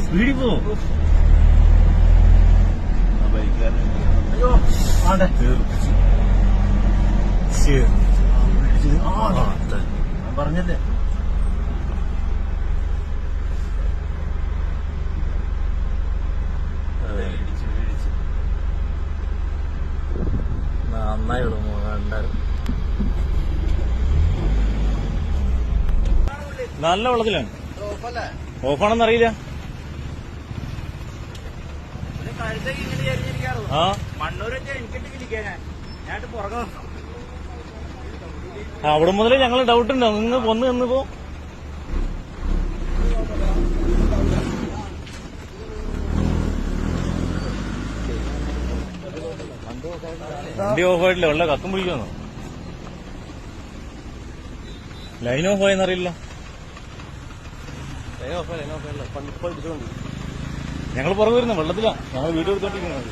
സ്പീഡിൽ പോ. അയ്യോ പറഞ്ഞല്ലേ നന്നായി വിടുമോ ഉണ്ടായിരുന്നു. നല്ല വെള്ളത്തിലാണ്. ഓഫാണെന്നറിയില്ല. ആ അവിടെ മുതലേ ഞങ്ങൾ ഡൗട്ട് ഉണ്ടോ നിങ്ങൾ വന്ന് നിന്നിപ്പോ വണ്ടി ഓഫായിട്ടില്ല. വെള്ളം കത്തും പിടിക്കുന്നു. ലൈൻ ഓഫ് ആയെന്നറിയില്ല. ഞങ്ങൾ പുറകെ വരുന്നു. വെള്ളത്തിലാ ഞങ്ങൾ വീഡിയോ എടുത്തോണ്ടിരിക്കുന്നത്.